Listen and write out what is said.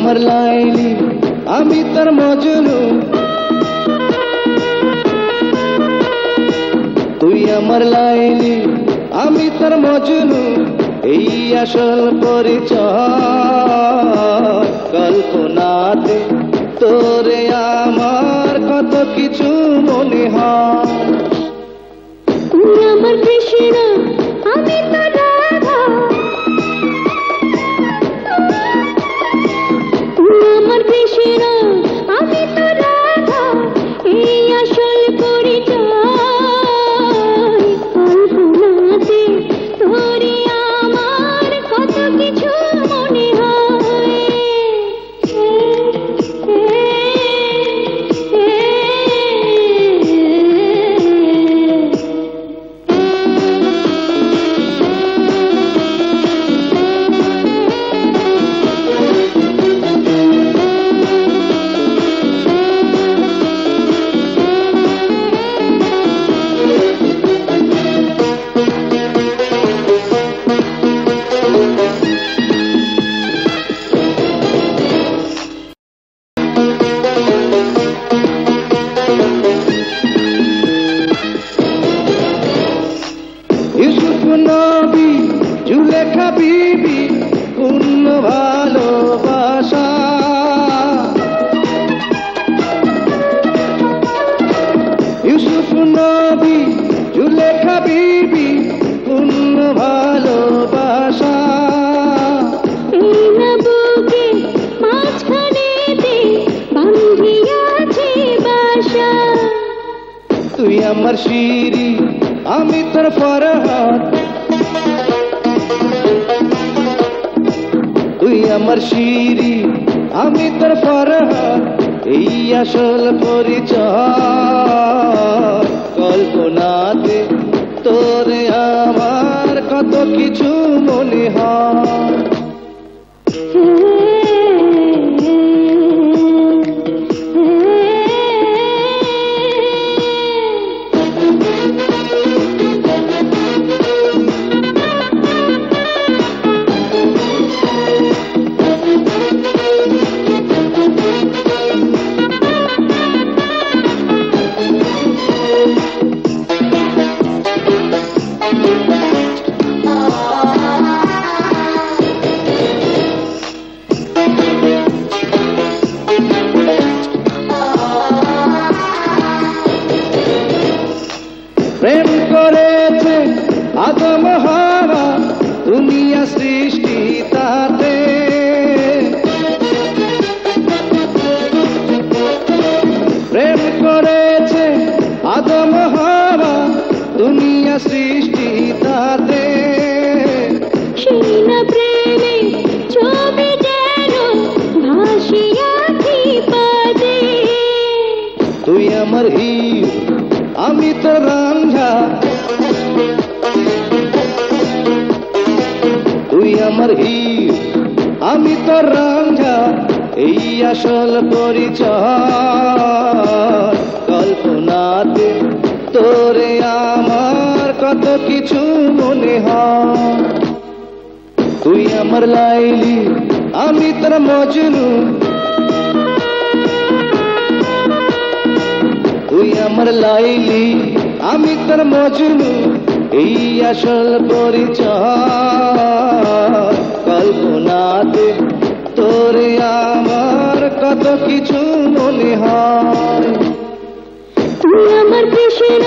আমার লাইলি আমি তোর মজনু, তুই আমার লাইলি আমি তোর মজনু, এই আসল পরিচয়। কল্পনাতে তোরে আমার কত কিছু মনে হয়। তুই আমার কৃষ্ণ আমি তোর রাধা, তুই আমার কৃষ্ণ আমি তোর রাধা, এই আসল পরিচয়। কল্পনাতে তোরে আমার কত কিছু মনে হয়। ইউসুফ নবী জুলেখা বিবি পূর্ণ ভালোবাসা, ইউসুফ নবী জুলেখা বিবি পূর্ণ ভালোবাসা। এই না বুকে মাঝখানেতে বাঁধিয়াছে বাসা। তুই আমার শিরি আমি তোর ফরহাদ, তুই আমার শিরি আমি তোর ফরহাদ, এই আসল পরিচয়। কল্পনাতে তোরে আমার কত কিছু মনে হয়। প্রেম করেছে আদম হাওয়া দুনিয়া সৃষ্টি তাতে, প্রেম করেছে আদম হাওয়া দুনিয়া সৃষ্টি তাতে। সেই না প্রেমে ছবি যেন ভাসিয়াছি পাদে। তুই আমার হির আমি তো রাঞ্ঝা, তুই আমার হির আমি তো রাঞ্ঝা, এই আসল পরিচয়। কল্পনাতে তোরে আমার কত কিছু মনে হয়। তুই আমার লাইলি আমি তোর মজনু, তুই আমার লাইলি আমি তোর মজনু, এই আসল পরিচয়। কল্পনাতে তোরে আমার কত কিছু মনে হয়। তুই আমার কৃষ্ণ